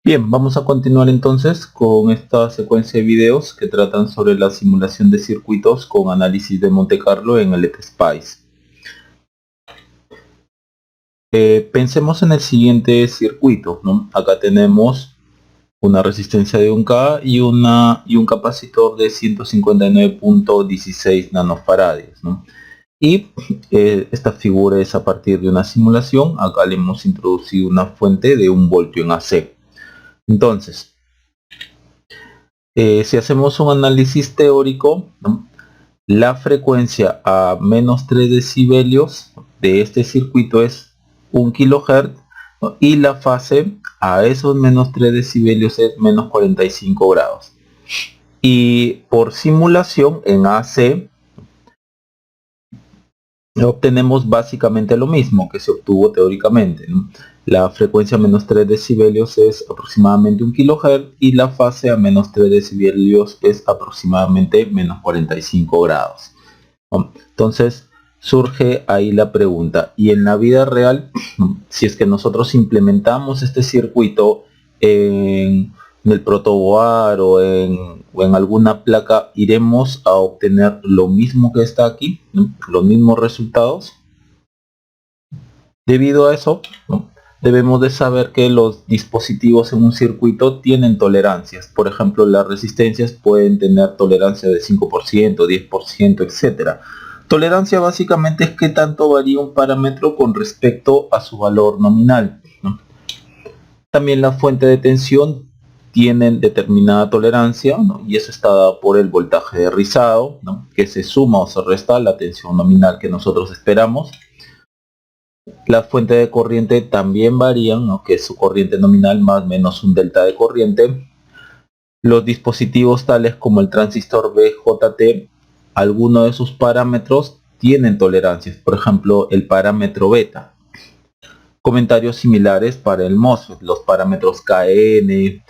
Bien, vamos a continuar entonces con esta secuencia de videos que tratan sobre la simulación de circuitos con análisis de Monte Carlo en LTSpice. Pensemos en el siguiente circuito, ¿no? Acá tenemos una resistencia de 1K y un capacitor de 159.16 nanofarads, ¿no? Y esta figura es a partir de una simulación. Acá le hemos introducido una fuente de 1 voltio en AC. Entonces, si hacemos un análisis teórico, ¿no?, la frecuencia a menos 3 decibelios de este circuito es 1 kHz, ¿no?, y la fase a esos menos 3 decibelios es menos 45 grados. Y por simulación en AC obtenemos básicamente lo mismo que se obtuvo teóricamente, ¿no? La frecuencia a menos 3 decibelios es aproximadamente 1 kHz y la fase a menos 3 decibelios es aproximadamente menos 45 grados. Entonces surge ahí la pregunta, y en la vida real, si es que nosotros implementamos este circuito en el protoboard o en alguna placa, ¿iremos a obtener lo mismo que está aquí, ¿no?, los mismos resultados? Debido a eso, ¿no?, debemos de saber que los dispositivos en un circuito tienen tolerancias. Por ejemplo, las resistencias pueden tener tolerancia de 5%, 10%, etcétera. Tolerancia básicamente es qué tanto varía un parámetro con respecto a su valor nominal, ¿no? También la fuente de tensión tienen determinada tolerancia, ¿no?, y eso está dado por el voltaje de rizado, ¿no?, que se suma o se resta a la tensión nominal que nosotros esperamos. La fuente de corriente también varían, ¿no?, que es su corriente nominal más o menos un delta de corriente. Los dispositivos tales como el transistor BJT, algunos de sus parámetros tienen tolerancias, por ejemplo el parámetro beta. Comentarios similares para el MOSFET, los parámetros KN,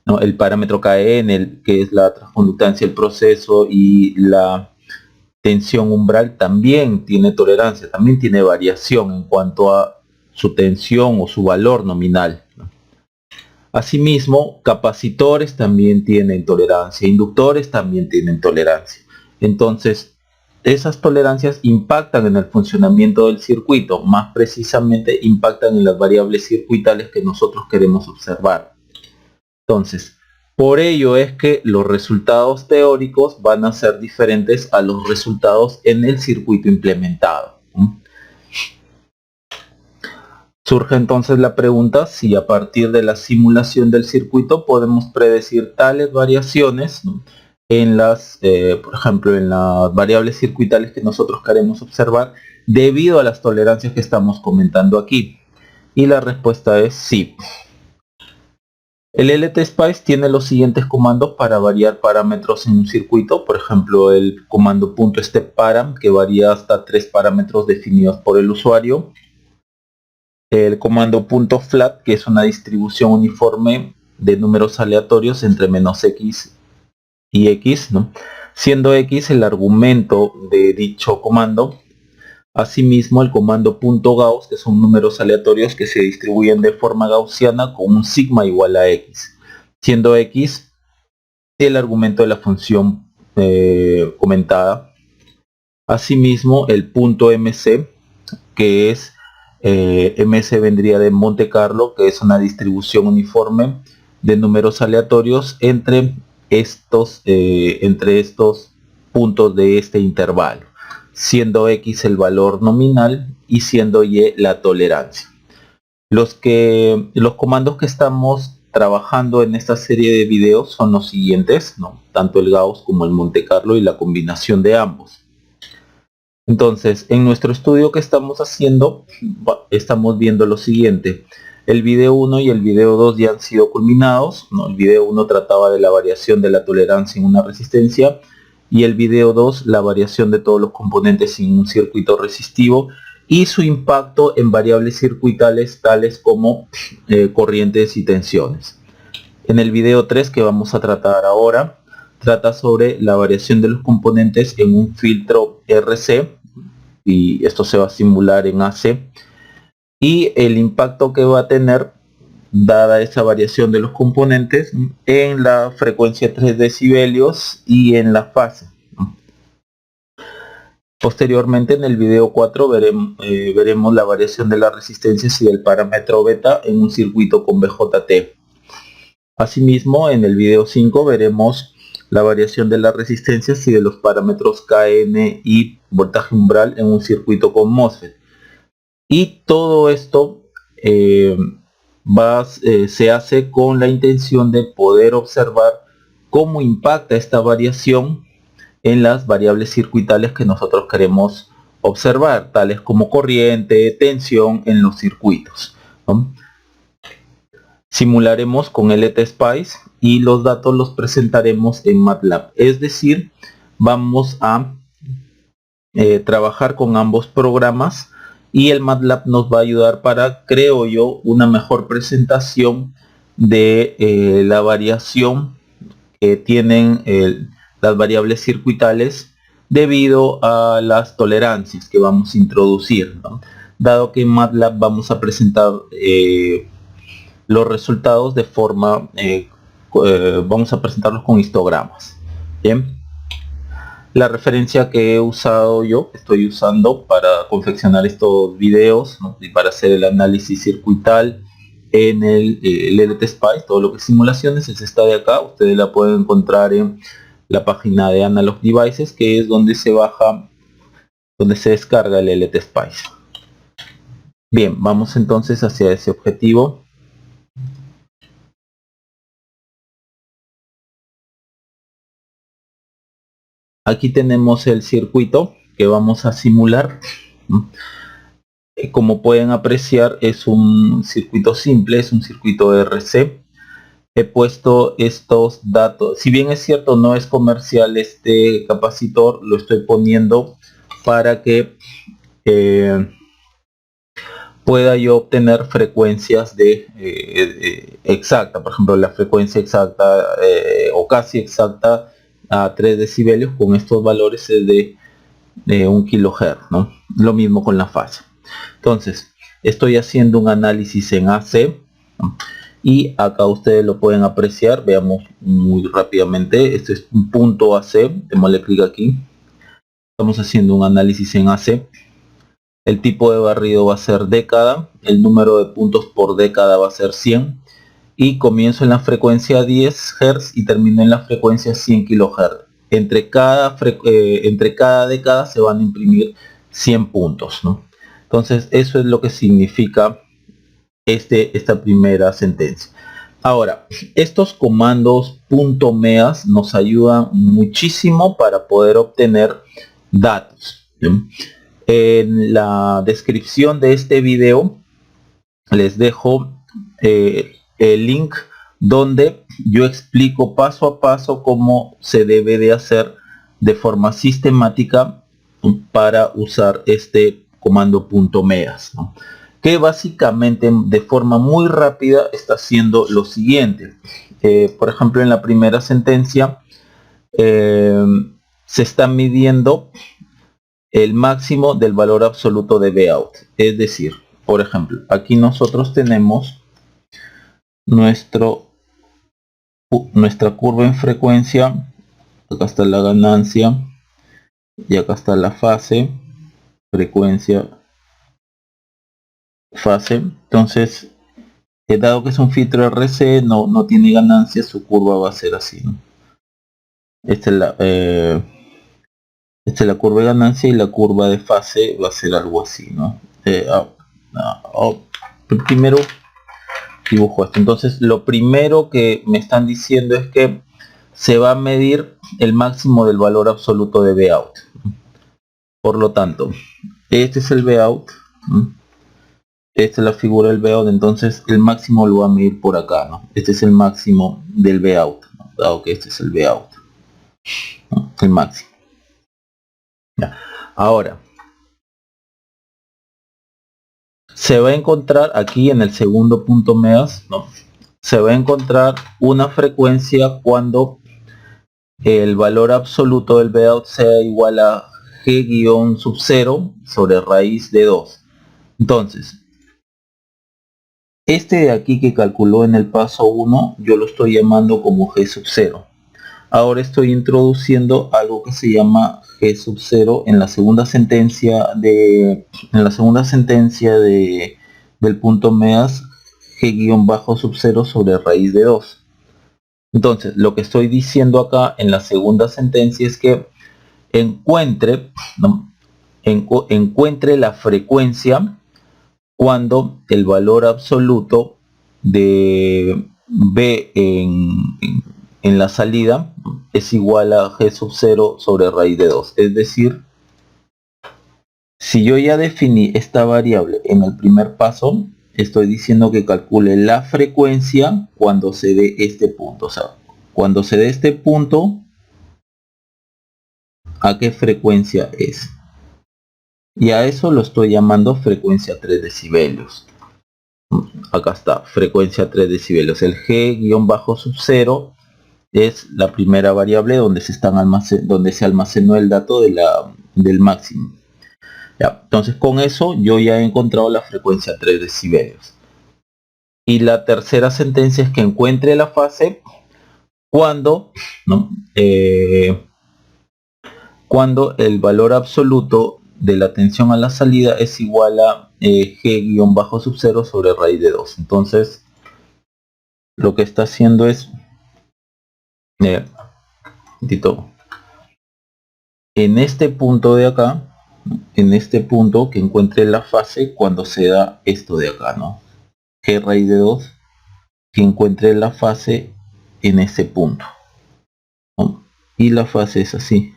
¿no?, el parámetro KN, que es la transconductancia del proceso, y la tensión umbral también tiene tolerancia, también tiene variación en cuanto a su tensión o su valor nominal. Asimismo, capacitores también tienen tolerancia, inductores también tienen tolerancia. Entonces, esas tolerancias impactan en el funcionamiento del circuito, más precisamente impactan en las variables circuitales que nosotros queremos observar. Entonces, por ello es que los resultados teóricos van a ser diferentes a los resultados en el circuito implementado. Surge entonces la pregunta si a partir de la simulación del circuito podemos predecir tales variaciones, ¿no?, en las, por ejemplo, en las variables circuitales que nosotros queremos observar debido a las tolerancias que estamos comentando aquí. Y la respuesta es sí. El LTSpice tiene los siguientes comandos para variar parámetros en un circuito. Por ejemplo, el comando .stepParam, que varía hasta 3 parámetros definidos por el usuario. El comando .flat, que es una distribución uniforme de números aleatorios entre -x y x, ¿no?, siendo x el argumento de dicho comando. Asimismo, el comando .gauss, que son números aleatorios que se distribuyen de forma gaussiana con un sigma igual a x, siendo x el argumento de la función comentada. Asimismo, el .mc, que es MC vendría de Monte Carlo, que es una distribución uniforme de números aleatorios entre estos puntos de este intervalo, siendo x el valor nominal y siendo y la tolerancia. Los comandos que estamos trabajando en esta serie de videos son los siguientes, ¿no?, tanto el Gauss como el Monte Carlo y la combinación de ambos. Entonces, en nuestro estudio que estamos haciendo, estamos viendo lo siguiente. El video 1 y el video 2 ya han sido culminados, ¿no? El video 1 trataba de la variación de la tolerancia en una resistencia, y el video 2 la variación de todos los componentes en un circuito resistivo y su impacto en variables circuitales tales como corrientes y tensiones. En el video 3, que vamos a tratar ahora, trata sobre la variación de los componentes en un filtro RC, y esto se va a simular en AC, y el impacto que va a tener dada esa variación de los componentes, en la frecuencia 3 decibelios y en la fase. Posteriormente, en el video 4 veremos la variación de las resistencias y del parámetro beta en un circuito con BJT. Asimismo, en el video 5 veremos la variación de las resistencias y de los parámetros KN y voltaje umbral en un circuito con MOSFET. Y todo esto se hace con la intención de poder observar cómo impacta esta variación en las variables circuitales que nosotros queremos observar, tales como corriente, tensión en los circuitos, ¿no? Simularemos con LTSpice y los datos los presentaremos en MATLAB, es decir, vamos a trabajar con ambos programas y el MATLAB nos va a ayudar para, creo yo, una mejor presentación de la variación que tienen las variables circuitales debido a las tolerancias que vamos a introducir, ¿no? Dado que en MATLAB vamos a presentar los resultados de forma vamos a presentarlos con histogramas. Bien, la referencia que he usado estoy usando para confeccionar estos videos, ¿no? Y para hacer el análisis circuital en el LTSpice, todo lo que es simulaciones, es esta de acá. Ustedes la pueden encontrar en la página de Analog Devices, que es donde se baja, donde se descarga el LTSpice. Bien, vamos entonces hacia ese objetivo. Aquí tenemos el circuito que vamos a simular. Como pueden apreciar, es un circuito simple, es un circuito RC. He puesto estos datos, si bien es cierto no es comercial este capacitor, lo estoy poniendo para que pueda yo obtener frecuencias exacta, por ejemplo la frecuencia exacta o casi exacta a 3 decibelios con estos valores es de 1 kHz, ¿no? Lo mismo con la fase. Entonces estoy haciendo un análisis en AC, ¿no? Y acá ustedes lo pueden apreciar, veamos muy rápidamente. Este es un punto AC, démosle clic aquí. Estamos haciendo un análisis en AC. El tipo de barrido va a ser década, el número de puntos por década va a ser 100 y comienzo en la frecuencia 10 Hz y termino en la frecuencia 100 kHz. Entre cada década se van a imprimir 100 puntos, ¿no? Entonces eso es lo que significa esta primera sentencia. Ahora, estos comandos .meas nos ayudan muchísimo para poder obtener datos, ¿sí? En la descripción de este video les dejo el link donde yo explico paso a paso cómo se debe de hacer de forma sistemática para usar este comando .meas, ¿no? Que básicamente de forma muy rápida está haciendo lo siguiente. Por ejemplo, en la primera sentencia se está midiendo el máximo del valor absoluto de Vout. Es decir, por ejemplo, aquí nosotros tenemos nuestra curva en frecuencia. Acá está la ganancia y acá está la fase, frecuencia, fase. Entonces, dado que es un filtro RC, no tiene ganancia, su curva va a ser así, ¿no? Esta es la curva de ganancia y la curva de fase va a ser algo así, ¿no? Primero dibujo esto. Entonces lo primero que me están diciendo es que se va a medir el máximo del valor absoluto de Vout. Por lo tanto, este es el Vout, esta es la figura del Vout, entonces el máximo lo va a medir por acá, ¿no? Este es el máximo del Vout, ¿no? Dado que este es el Vout, ¿no? El máximo. Ya. Ahora se va a encontrar aquí en el segundo .meas, ¿no? Se va a encontrar una frecuencia cuando el valor absoluto del Vout sea igual a g-sub 0 sobre raíz de 2. Entonces, Este de aquí que calculó en el paso 1, yo lo estoy llamando como G sub 0. Ahora estoy introduciendo algo que se llama G sub 0 en la segunda sentencia del punto meas G- sub 0 sobre raíz de 2. Entonces, lo que estoy diciendo acá en la segunda sentencia es que encuentre, ¿no? encuentre la frecuencia cuando el valor absoluto de B en la salida es igual a G sub 0 sobre raíz de 2. Es decir, si yo ya definí esta variable en el primer paso, estoy diciendo que calcule la frecuencia cuando se dé este punto. O sea, cuando se dé este punto, ¿a qué frecuencia es? Y a eso lo estoy llamando frecuencia 3 decibelios. Acá está, frecuencia 3 decibelios. El G-sub 0 es la primera variable donde se almacenó el dato del máximo. Ya, entonces con eso yo ya he encontrado la frecuencia 3 decibelios. Y la tercera sentencia es que encuentre la fase cuando, ¿no? Cuando el valor absoluto de la tensión a la salida es igual a G-sub 0 sobre raíz de 2. Entonces lo que está haciendo es en este punto de acá, en este punto que encuentre la fase cuando se da esto de acá, ¿no? G raíz de 2, que encuentre la fase en ese punto, ¿no? Y la fase es así.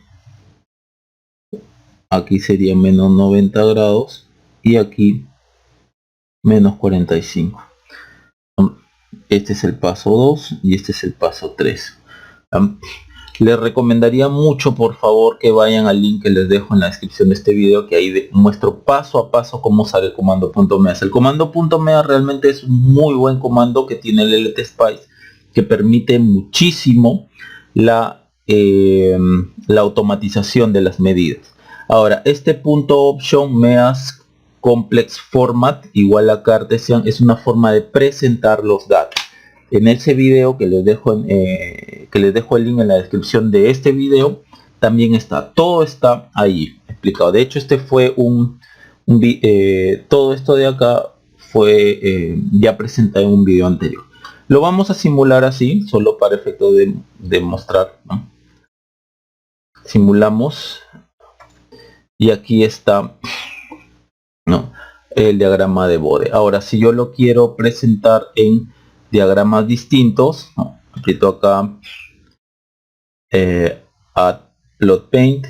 Aquí sería menos 90 grados y aquí menos 45. Este es el paso 2 y este es el paso 3. Les recomendaría mucho, por favor, que vayan al link que les dejo en la descripción de este video, que ahí muestro paso a paso cómo usar el comando .meas. El comando .meas realmente es un muy buen comando que tiene el LTSpice, que permite muchísimo la automatización de las medidas. Ahora, este .option meas complex format igual a Cartesian es una forma de presentar los datos. En ese video que les dejo el link en la descripción de este video, también está, todo está ahí explicado. De hecho, este fue todo esto de acá fue ya presentado en un video anterior. Lo vamos a simular así, solo para efecto de mostrar, ¿no? Simulamos y aquí está, ¿no?, el diagrama de Bode. Ahora, si yo lo quiero presentar en diagramas distintos, ¿no?, aprieto acá Add Plot Paint,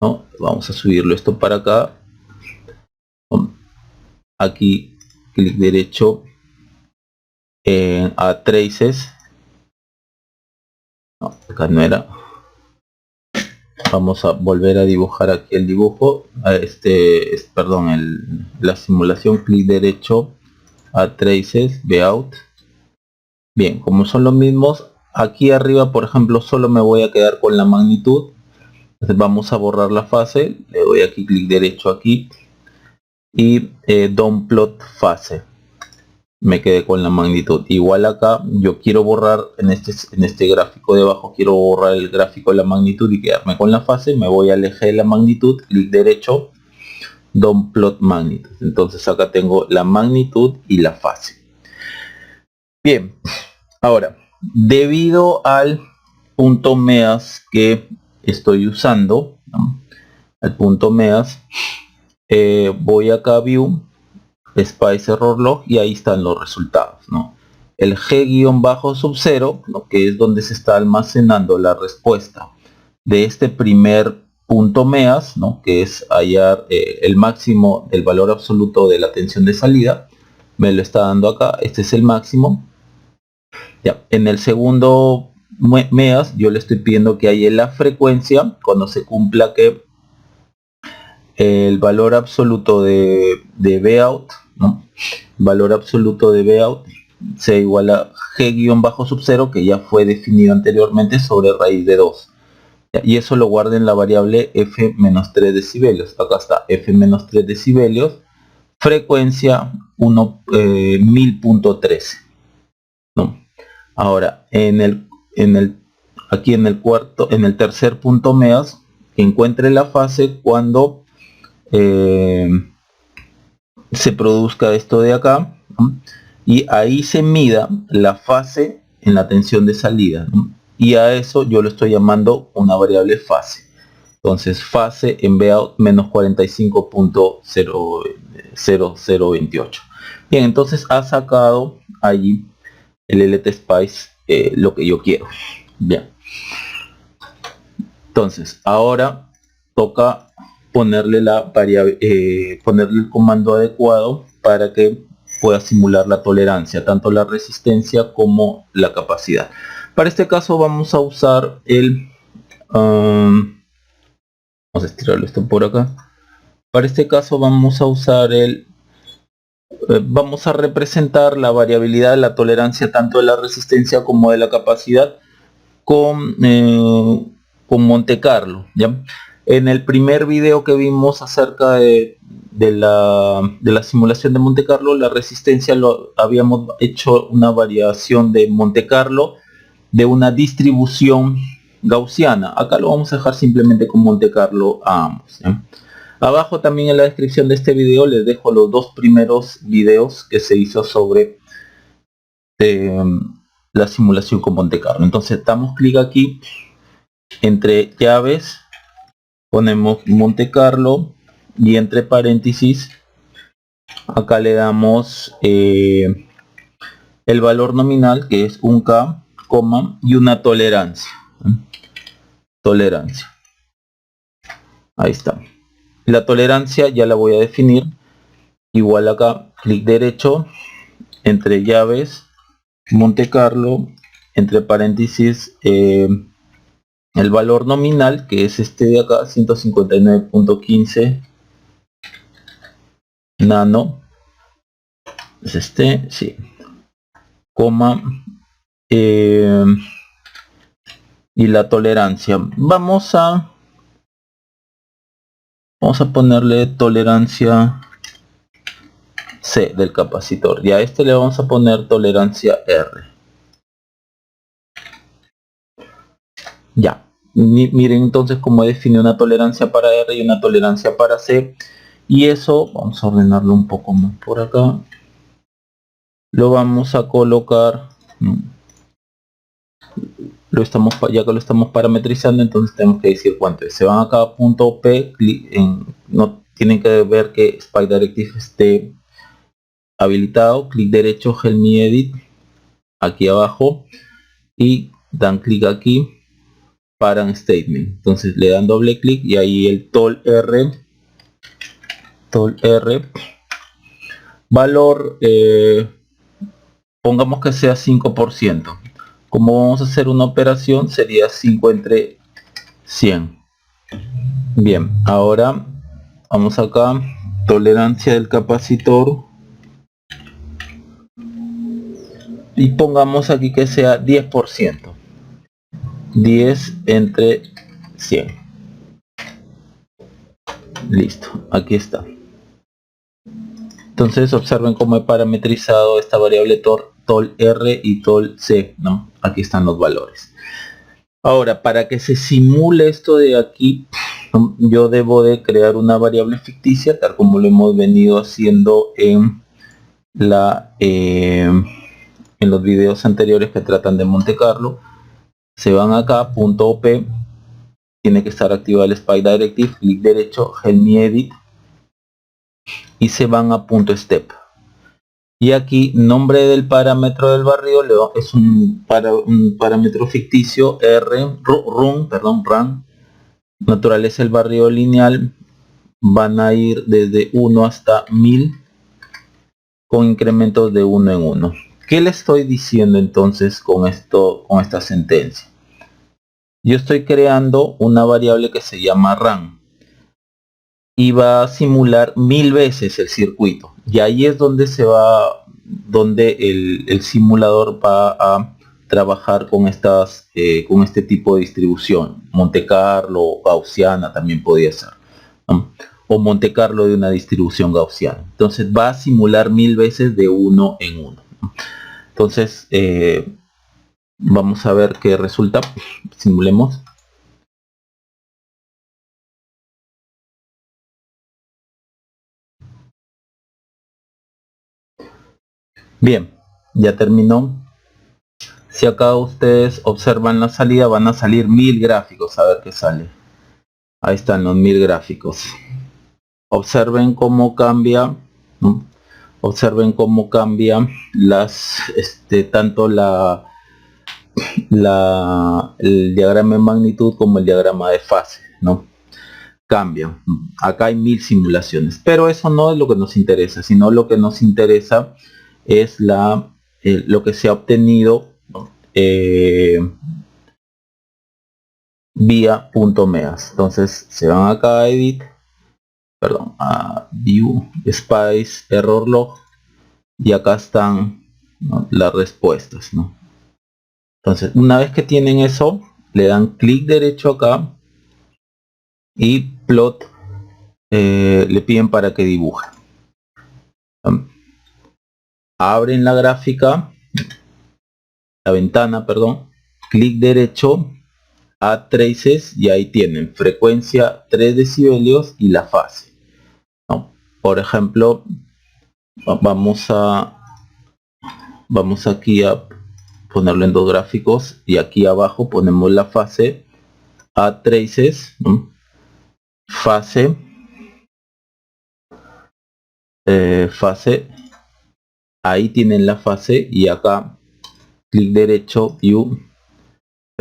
¿no? Vamos a subirlo esto para acá, ¿no? Aquí clic derecho en Add Traces, no, acá no era. Vamos a volver a dibujar aquí el dibujo, la simulación, clic derecho, Add Traces, Layout. Bien, como son los mismos, aquí arriba, por ejemplo, solo me voy a quedar con la magnitud. Entonces vamos a borrar la fase, le doy aquí clic derecho aquí y Don't Plot Fase. Me quedé con la magnitud. Igual acá yo quiero borrar en este gráfico de abajo, quiero borrar el gráfico de la magnitud y quedarme con la fase. Me voy al eje de la magnitud, clic derecho, Don't Plot Magnitude. Entonces acá tengo la magnitud y la fase. Bien, ahora, debido al punto meas que estoy usando, ¿no?, al punto meas, voy acá a View, Spice Error Log, y ahí están los resultados, ¿no? El G-sub 0, ¿no?, que es donde se está almacenando la respuesta de este primer punto meas, ¿no?, que es hallar el máximo del valor absoluto de la tensión de salida, me lo está dando acá. Este es el máximo. Ya, en el segundo meas yo le estoy pidiendo que haya la frecuencia cuando se cumpla que el valor absoluto de Bout, ¿no?, valor absoluto de Bout sea igual a G-sub 0, que ya fue definido anteriormente, sobre raíz de 2. Y eso lo guarda en la variable f-3 decibelios. Acá está, f-3 decibelios, frecuencia 1000.13, ¿no? Ahora aquí en el tercer punto MEAS, encuentre la fase cuando se produzca esto de acá, ¿no? Y ahí se mida la fase en la tensión de salida, ¿no? Y a eso yo lo estoy llamando una variable fase. Entonces fase en Vout menos 45.0028. Bien, entonces ha sacado allí el LTSpice lo que yo quiero. Bien, entonces ahora toca ponerle la variable, ponerle el comando adecuado para que pueda simular la tolerancia, tanto la resistencia como la capacidad. Para este caso vamos a usar el vamos a estirarlo esto por acá. Para este caso vamos a usar vamos a representar la variabilidad de la tolerancia tanto de la resistencia como de la capacidad con Monte Carlo, ¿ya? En el primer video que vimos acerca de la simulación de Monte Carlo, la resistencia lo habíamos hecho una variación de Monte Carlo de una distribución gaussiana. Acá lo vamos a dejar simplemente con Monte Carlo a ambos, ¿ya? Abajo también en la descripción de este video les dejo los dos primeros videos que se hizo sobre la simulación con Monte Carlo. Entonces damos clic aquí, entre llaves ponemos Monte Carlo y entre paréntesis acá le damos el valor nominal, que es 1K, coma, y una tolerancia. Tolerancia. Ahí está. La tolerancia ya la voy a definir. Igual acá, clic derecho, entre llaves, Monte Carlo, entre paréntesis el valor nominal, que es este de acá, 159.15 nano, es este, sí, coma, y la tolerancia. Vamos a ponerle tolerancia C del capacitor, y a este le vamos a poner tolerancia R. Ya, miren entonces cómo define una tolerancia para R y una tolerancia para C, y eso vamos a ordenarlo un poco más por acá. Lo vamos a colocar, ya que lo estamos parametrizando, entonces tenemos que decir cuánto es. Se van acá a punto P, no tienen que ver que Spike Directive esté habilitado, clic derecho, Help Me Edit, aquí abajo, y dan clic aquí, Parent Statement. Entonces le dan doble clic y ahí el tol R, valor, pongamos que sea 5%. Como vamos a hacer una operación, sería 5 entre 100. Bien, ahora vamos acá, tolerancia del capacitor, y pongamos aquí que sea 10%. 10 entre 100. Listo, aquí está. Entonces observen cómo he parametrizado esta variable tol R y tol C, ¿no? Aquí están los valores. Ahora, para que se simule esto de aquí, yo debo de crear una variable ficticia, tal como lo hemos venido haciendo en los videos anteriores que tratan de Monte Carlo. Se van acá, punto OP, tiene que estar activado el Spike Directive, clic derecho, Help Me Edit, y se van a punto Step. Y aquí nombre del parámetro del barrido es un parámetro ficticio, run, naturaleza el barrido lineal, van a ir desde 1 hasta 1000 con incrementos de 1 en 1. ¿Qué le estoy diciendo entonces con esta sentencia? Yo estoy creando una variable que se llama run y va a simular 1000 veces el circuito, y ahí es donde el simulador va a trabajar con con este tipo de distribución, Monte Carlo, gaussiana también podría ser, ¿no? o Monte Carlo de una distribución gaussiana. Entonces va a simular 1000 veces de uno en uno. Entonces vamos a ver qué resulta. Simulemos. Bien, ya terminó. Si acá ustedes observan la salida, van a salir 1000 gráficos. A ver qué sale. Ahí están los 1000 gráficos. Observen cómo cambia, ¿no? Observen cómo cambia las, tanto el diagrama de magnitud como el diagrama de fase, ¿no? Cambian. Acá hay 1000 simulaciones, pero eso no es lo que nos interesa, sino lo que nos interesa es lo que se ha obtenido, ¿no? Vía .meas. Entonces se van acá a edit, perdón, a view, spice, error log, y acá están, ¿no?, las respuestas, ¿no? Entonces una vez que tienen eso, le dan clic derecho acá y plot, le piden para que dibuje. Abren la gráfica, la ventana, perdón, clic derecho a traces y ahí tienen frecuencia 3 decibelios y la fase, ¿no? Por ejemplo, vamos aquí a ponerlo en 2 gráficos y aquí abajo ponemos la fase a traces, ¿no? Fase, fase, ahí tienen la fase y acá clic derecho, view,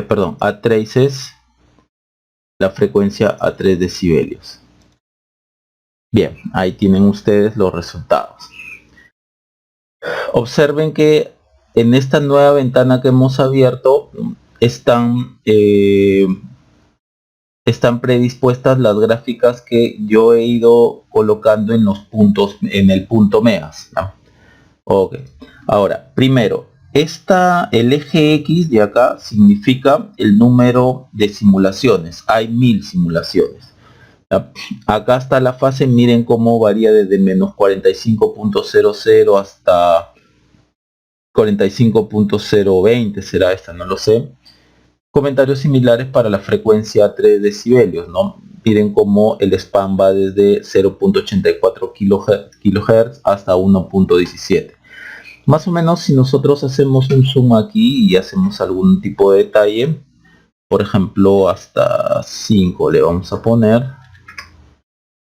perdón, a traces, la frecuencia a 3 decibelios. Bien, ahí tienen ustedes los resultados. Observen que en esta nueva ventana que hemos abierto están predispuestas las gráficas que yo he ido colocando en los puntos, en el punto meas, ¿no? Ok, ahora primero, el eje X de acá significa el número de simulaciones. Hay 1000 simulaciones. Acá está la fase, miren cómo varía desde menos 45.00 hasta 45.020, será esta, no lo sé. Comentarios similares para la frecuencia 3 decibelios, ¿no? Miren cómo el spam va desde 0.84 kHz hasta 1.17. Más o menos, si nosotros hacemos un zoom aquí y hacemos algún tipo de detalle, por ejemplo hasta 5 le vamos a poner.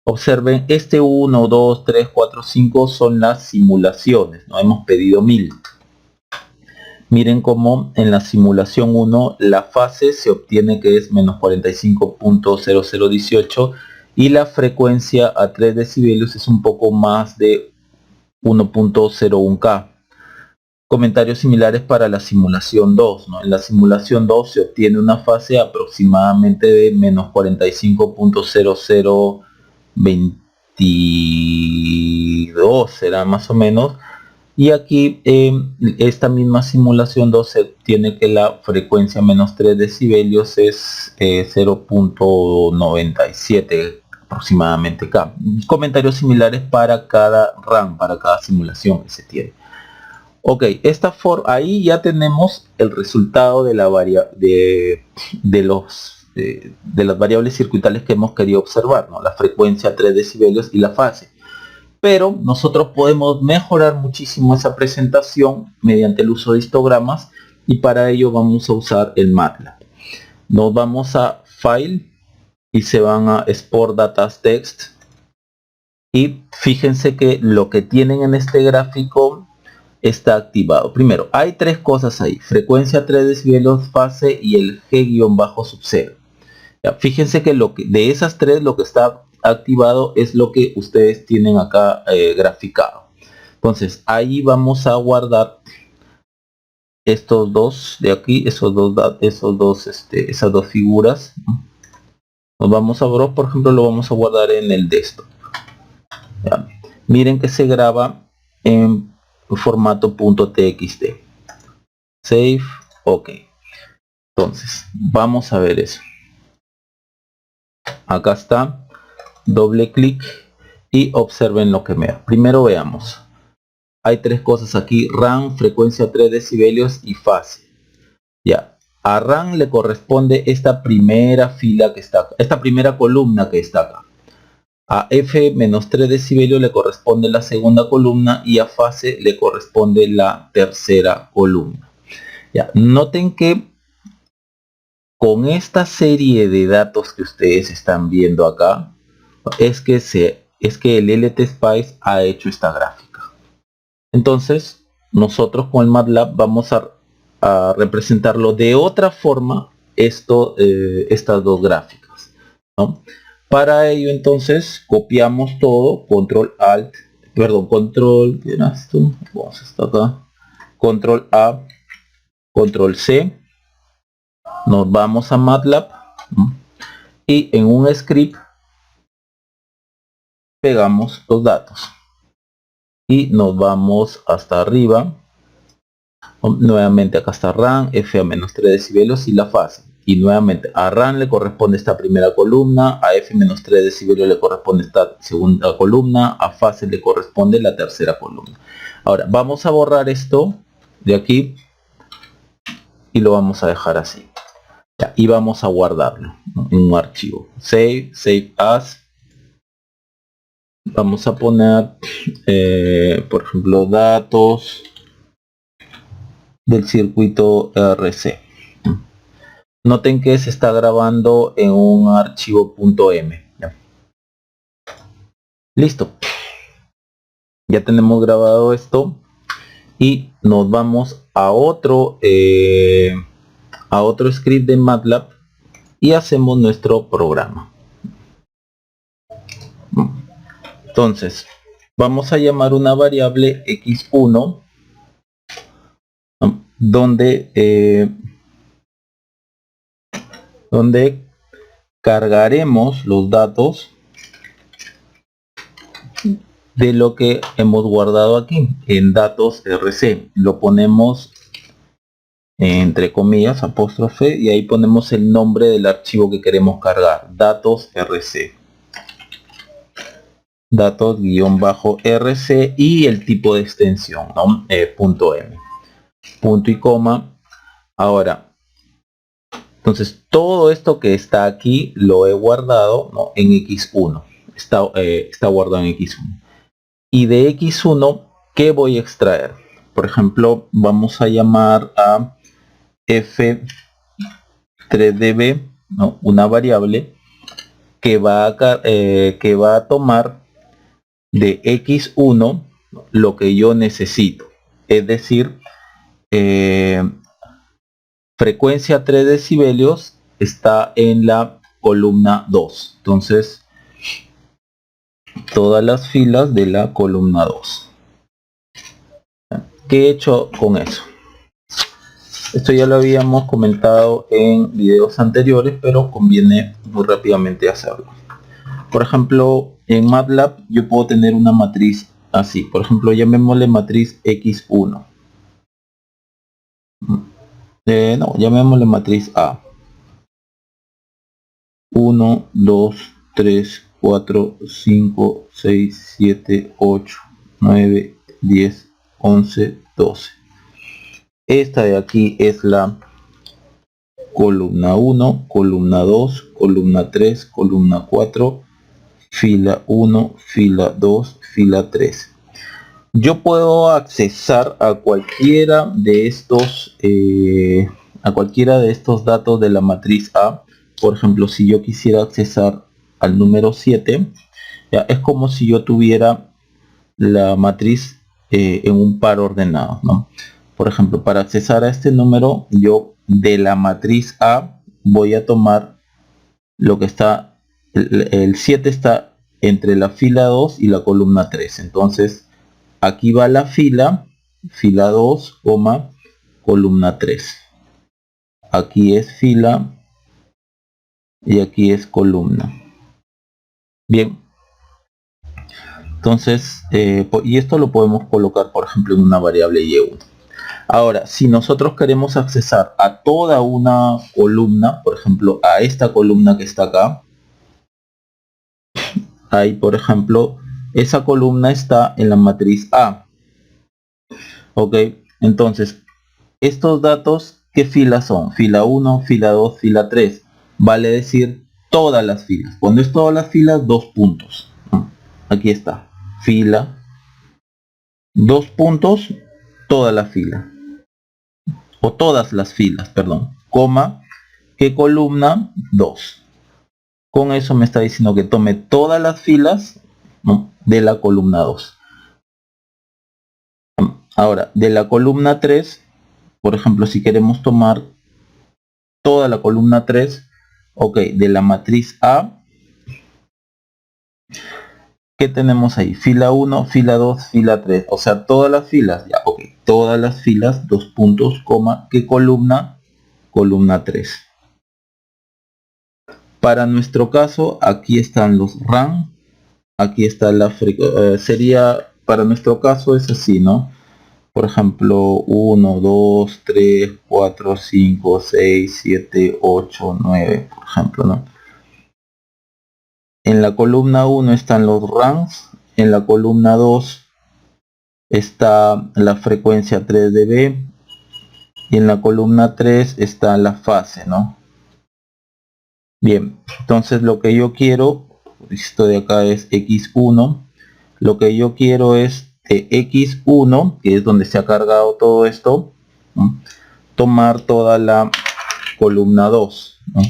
Observen, 1, 2, 3, 4, 5 son las simulaciones, no hemos pedido 1000. Miren cómo en la simulación 1 la fase se obtiene que es menos 45.0018 y la frecuencia a 3 decibelios es un poco más de 1.01K. Comentarios similares para la simulación 2, ¿no? En la simulación 2 se obtiene una fase aproximadamente de menos 45.0022, será más o menos. Y aquí esta misma simulación 2 se obtiene que la frecuencia menos 3 decibelios es 0.97 aproximadamente K. Comentarios similares para cada RAM, para cada simulación que se tiene. Ok, ahí ya tenemos el resultado de las variables circuitales que hemos querido observar, ¿no? La frecuencia 3 decibelios y la fase. Pero nosotros podemos mejorar muchísimo esa presentación mediante el uso de histogramas y para ello vamos a usar el MATLAB. Nos vamos a File y se van a Export Data as Text y fíjense que lo que tienen en este gráfico está activado. Primero, hay 3 cosas ahí: frecuencia 3 decibelios, fase y el G-sub 0. Fíjense que de esas 3 lo que está activado es lo que ustedes tienen acá graficado. Entonces ahí vamos a guardar estos dos de aquí, esas dos figuras. Nos vamos a Bro, por ejemplo, lo vamos a guardar en el desktop. ¿Ya? Miren que se graba en formato .txt. Save, ok. Entonces vamos a ver eso. Acá está. doble clic y observen lo que me da. Primero veamos. Hay tres cosas aquí: RAM, frecuencia 3 decibelios y fase. Ya, a RAM le corresponde esta primera fila que está acá, esta primera columna que está acá. A F-3 decibelios le corresponde la segunda columna y a fase le corresponde la tercera columna. Ya, noten que con esta serie de datos que ustedes están viendo acá, es que el LTSpice ha hecho esta gráfica. Entonces, nosotros con el MATLAB vamos a representarlo de otra forma, estas dos gráficas, ¿no? Para ello, entonces, copiamos todo, control A, control C, nos vamos a MATLAB, ¿no? Y en un script pegamos los datos y nos vamos hasta arriba. Nuevamente acá está RAM, F a -3 decibelios y la fase. Y nuevamente a RAM le corresponde esta primera columna, a F -3 decibelios le corresponde esta segunda columna, a fase le corresponde la tercera columna. Ahora vamos a borrar esto de aquí y lo vamos a dejar así. Ya, y vamos a guardarlo, ¿no?, en un archivo. Save as. Vamos a poner, por ejemplo, datos del circuito RC. Noten que se está grabando en un archivo .m. ¿Ya? Listo. Ya tenemos grabado esto y nos vamos a otro script de MATLAB y hacemos nuestro programa. Entonces, vamos a llamar una variable x1 donde cargaremos los datos de lo que hemos guardado aquí en datos RC. Lo ponemos entre comillas, apóstrofe, y ahí ponemos el nombre del archivo que queremos cargar, datos RC. Datos-rc y el tipo de extensión, ¿no? .m. Punto y coma. Ahora, entonces todo esto que está aquí lo he guardado, ¿no?, en x1. Está guardado en x1. Y de x1, ¿qué voy a extraer? Por ejemplo, vamos a llamar a f3db, ¿no?, una variable que va a tomar de x1 lo que yo necesito, es decir, frecuencia 3 decibelios está en la columna 2, entonces todas las filas de la columna 2. ¿Qué he hecho con eso? Esto ya lo habíamos comentado en videos anteriores, pero conviene muy rápidamente hacerlo. Por ejemplo, en MATLAB yo puedo tener una matriz así. Por ejemplo, llamémosle matriz x1. No, llamémosle matriz A. 1, 2, 3, 4, 5, 6, 7, 8, 9, 10, 11, 12. Esta de aquí es la columna 1, columna 2, columna 3, columna 4, fila 1, fila 2, fila 3. Yo puedo accesar a cualquiera de estos datos de la matriz A. Por ejemplo, si yo quisiera accesar al número 7, ya es como si yo tuviera la matriz en un par ordenado, ¿no? Por ejemplo, para accesar a este número, yo de la matriz A voy a tomar lo que está, el 7 está entre la fila 2 y la columna 3. Entonces, aquí va la fila 2, columna 3. Aquí es fila y aquí es columna. Bien. Entonces, y esto lo podemos colocar, por ejemplo, en una variable y1. Ahora, si nosotros queremos accesar a toda una columna, por ejemplo, a esta columna que está acá, ahí por ejemplo esa columna está en la matriz A. Ok, entonces estos datos, ¿qué filas son? Fila 1, fila 2, fila 3. Vale decir todas las filas. Cuando es todas las filas, 2 puntos. Aquí está. Fila, 2 puntos, toda la fila. O todas las filas, perdón. Coma, ¿qué columna? 2. Con eso me está diciendo que tome todas las filas, ¿no?, de la columna 2. Ahora, de la columna 3, por ejemplo, si queremos tomar toda la columna 3, ok, de la matriz A, ¿qué tenemos ahí? Fila 1, fila 2, fila 3, o sea, todas las filas, ya, ok, todas las filas, 2 puntos, coma, ¿qué columna? Columna 3. Para nuestro caso, aquí están los RAM, aquí está la frecuencia, sería, para nuestro caso es así, ¿no? Por ejemplo, 1, 2, 3, 4, 5, 6, 7, 8, 9, por ejemplo, ¿no? En la columna 1 están los RAMs, en la columna 2 está la frecuencia 3 dB y en la columna 3 está la fase, ¿no? Bien, entonces lo que yo quiero, esto de acá es X1, lo que yo quiero es de X1, que es donde se ha cargado todo esto, ¿no?, tomar toda la columna 2, ¿no?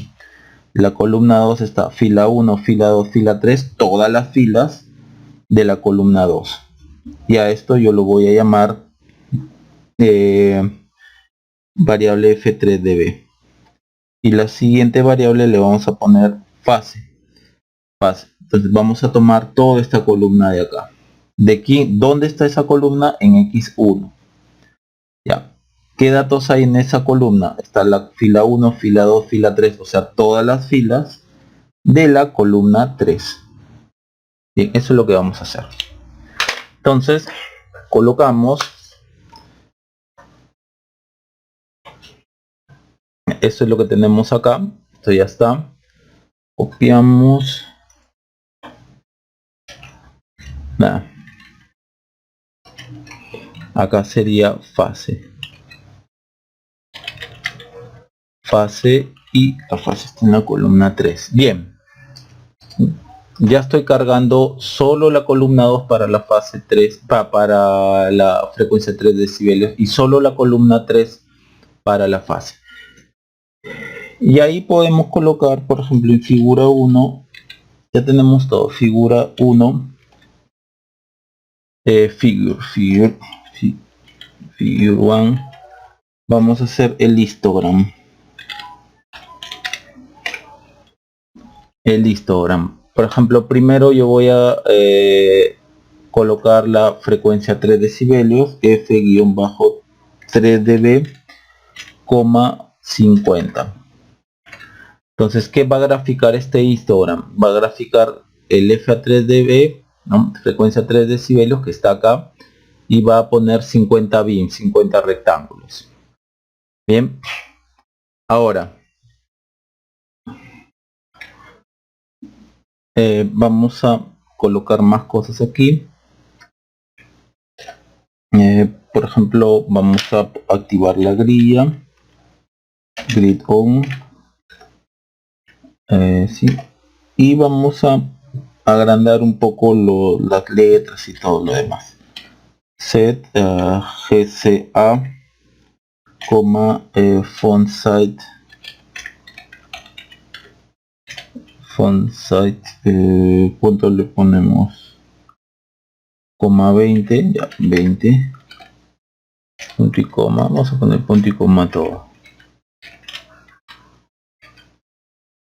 La columna 2 está fila 1, fila 2, fila 3, todas las filas de la columna 2. Y a esto yo lo voy a llamar variable F3dB. Y la siguiente variable le vamos a poner fase. Entonces vamos a tomar toda esta columna de acá. De aquí, ¿dónde está esa columna? En X1. Ya. ¿Qué datos hay en esa columna? Está la fila 1, fila 2, fila 3, o sea, todas las filas de la columna 3. Bien, eso es lo que vamos a hacer. Entonces, colocamos, eso es lo que tenemos acá, esto ya está. Copiamos. Nada. Acá sería fase. Fase y la fase está en la columna 3. Bien. Ya estoy cargando solo la columna 2 para la fase 3, para la frecuencia 3 decibelios y solo la columna 3 para la fase. Y ahí podemos colocar, por ejemplo, en figura 1, ya tenemos todo. Figura 1, figure 1, vamos a hacer el histogram. Por ejemplo, primero yo voy a colocar la frecuencia 3 decibelios, F-3 dB, 50. Entonces, ¿qué va a graficar este histogram? Va a graficar el F a 3 dB, ¿no?, frecuencia 3 decibelios, que está acá, y va a poner 50 bits, 50 rectángulos. Bien, ahora vamos a colocar más cosas aquí. Por ejemplo, vamos a activar la grilla, grid on, sí, y vamos a agrandar un poco las letras y todo lo demás. Set GCA, font size, ¿cuánto le ponemos? 20, ya, 20, punto y coma, vamos a poner punto y coma todo.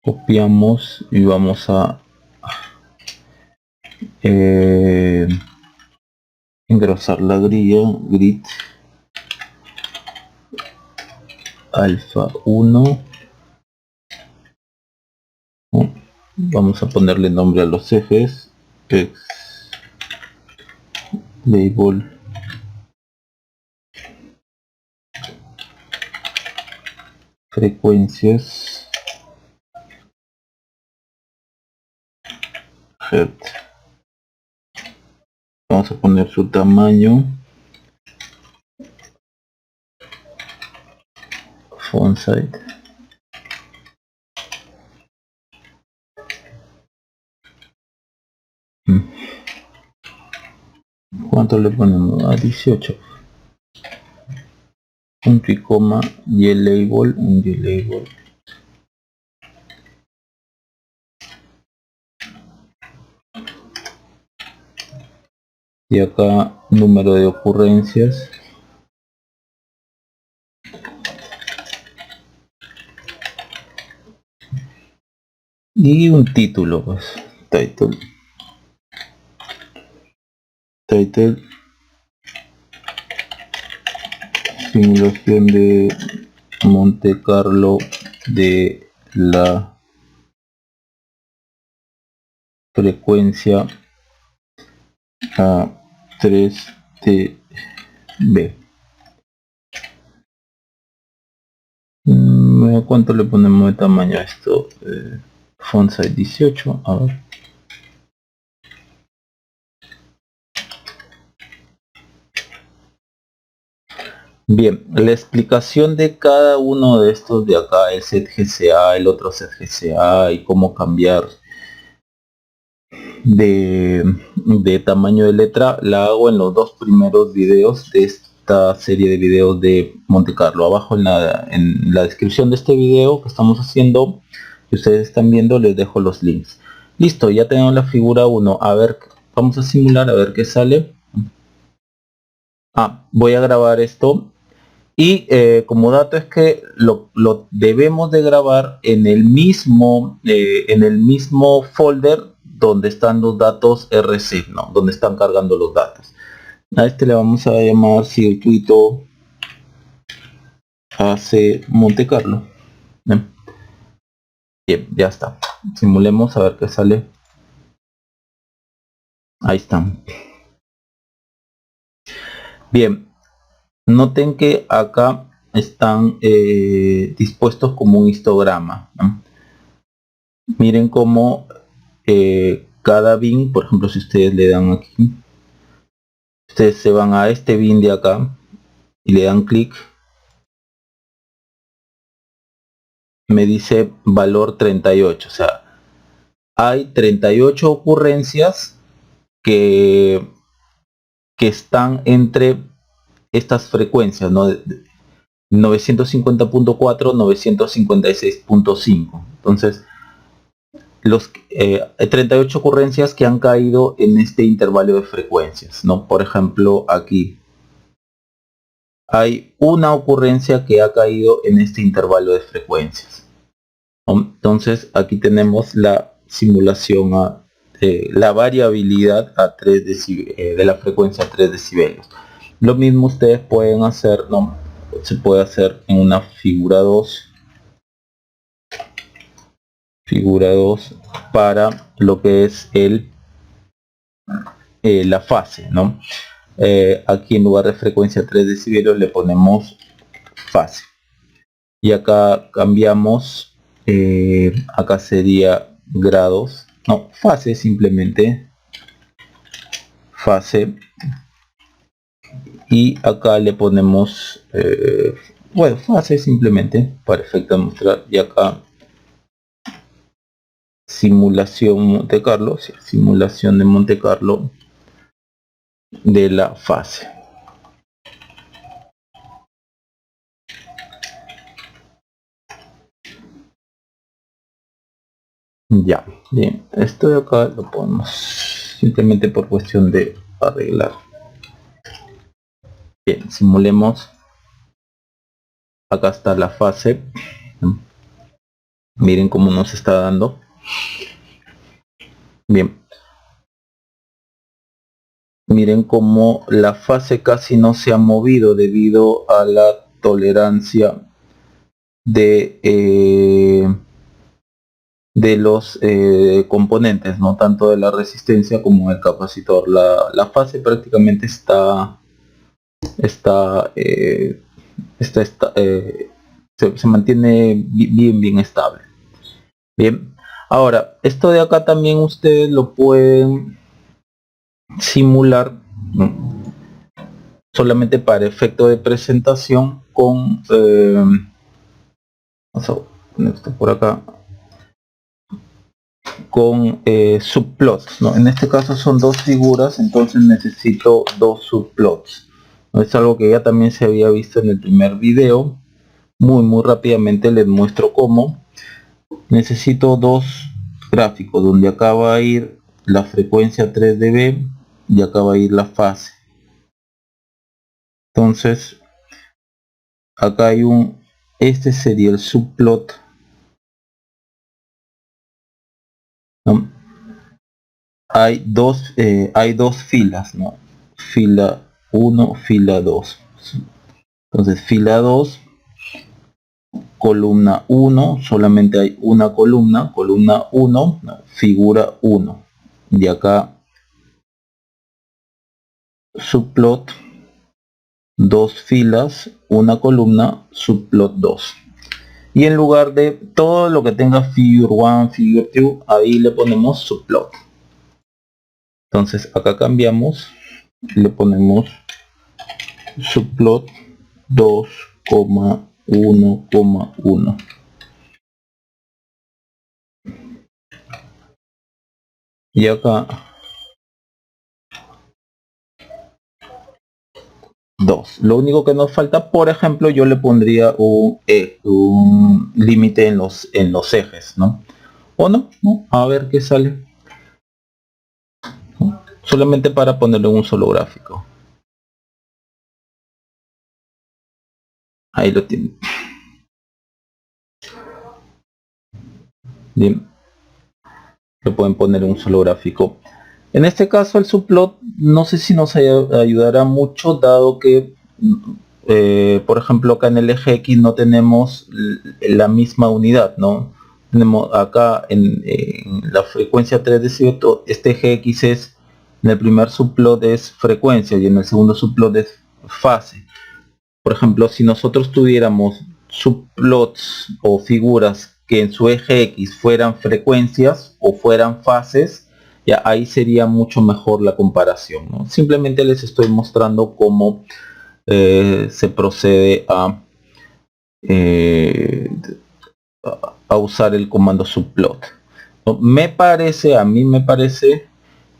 Copiamos y vamos a engrosar la grilla, grid alfa 1. Vamos a ponerle nombre a los ejes, X label frecuencias Hertz. Vamos a poner su tamaño. Font size. ¿Cuánto le ponemos? A 18. Punto y coma, glabel, un glabel. Y acá número de ocurrencias. Y un título, pues, title. Simulación de Monte Carlo de la frecuencia a 3 dB. ¿Cuánto le ponemos de tamaño a esto? Font size 18. A ver. Bien, la explicación de cada uno de estos de acá, el set GCA, el otro set GCA y cómo cambiar de tamaño de letra, la hago en los dos primeros videos de esta serie de videos de Monte Carlo. Abajo en la descripción de este video que estamos haciendo, que ustedes están viendo, les dejo los links. Listo, ya tenemos la figura 1. A ver, vamos a simular a ver qué sale. Voy a grabar esto. Y como dato es que lo debemos de grabar en el mismo folder donde están los datos RC, ¿no? Donde están cargando los datos. A este le vamos a llamar circuito AC Monte Carlo. Bien, ya está. Simulemos a ver qué sale. Ahí están. Bien. Noten que acá están dispuestos como un histograma, ¿no? Miren cómo cada bin, por ejemplo, si ustedes le dan aquí, ustedes se van a este bin de acá y le dan clic, me dice valor 38, o sea, hay 38 ocurrencias que están entre estas frecuencias, ¿no? 950.4, 956.5. Entonces, los 38 ocurrencias que han caído en este intervalo de frecuencias, ¿no? Por ejemplo, aquí hay una ocurrencia que ha caído en este intervalo de frecuencias, ¿no? Entonces aquí tenemos la simulación la variabilidad a 3 de la frecuencia a 3 decibelios. Lo mismo ustedes pueden hacer, ¿no? Se puede hacer en una figura 2 para lo que es la fase, ¿no? Aquí en lugar de frecuencia 3 decibelios le ponemos fase y acá cambiamos, acá sería grados, no, fase, simplemente fase, y acá le ponemos bueno, fase simplemente para efecto de mostrar, y acá simulación Monte Carlo, sí, simulación de Monte Carlo de la fase. Ya, bien, esto de acá lo ponemos simplemente por cuestión de arreglar. Bien, simulemos. Acá está la fase. Miren cómo nos está dando. Bien. Miren cómo la fase casi no se ha movido debido a la tolerancia de los componentes, no tanto de la resistencia como del capacitor. La fase prácticamente se mantiene bien estable. Bien, Ahora, esto de acá también ustedes lo pueden simular, ¿no? Solamente para efecto de presentación con vamos a poner esto por acá, con subplots, ¿no? En este caso son dos figuras, entonces necesito dos subplots, ¿no? Es algo que ya también se había visto en el primer video. Muy rápidamente les muestro cómo. Necesito dos gráficos donde acá va a ir la frecuencia 3 dB y acá va a ir la fase. Entonces acá hay este sería el subplot, ¿no? Hay dos filas, ¿no? Fila 1, fila 2. Entonces fila 2, columna 1, solamente hay una columna, columna 1, no, figura 1. Y acá subplot, dos filas, una columna, subplot 2. Y en lugar de todo lo que tenga figure 1, figure 2, ahí le ponemos subplot. Entonces acá cambiamos, le ponemos subplot 2,1,1. Y acá 2. Lo único que nos falta, por ejemplo, yo le pondría un límite en los ejes, ¿no? O no, a ver qué sale. ¿No? Solamente para ponerlo en un solo gráfico. Ahí lo tienen. Bien. Lo pueden poner en un solo gráfico. En este caso el subplot no sé si nos ayudará mucho, dado que por ejemplo acá en el eje X no tenemos la misma unidad, ¿no? Tenemos acá en la frecuencia 3 dB, este eje X es, en el primer subplot es frecuencia y en el segundo subplot es fase. Por ejemplo, si nosotros tuviéramos subplots o figuras que en su eje X fueran frecuencias o fueran fases, ya ahí sería mucho mejor la comparación, ¿no? Simplemente les estoy mostrando cómo se procede eh, a usar el comando subplot. ¿No? A mí me parece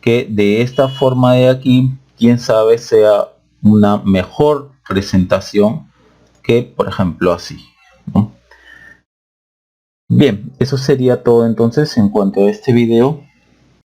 que de esta forma de aquí, quién sabe, sea una mejor presentación que por ejemplo así, ¿no? Bien, eso sería todo entonces en cuanto a este video.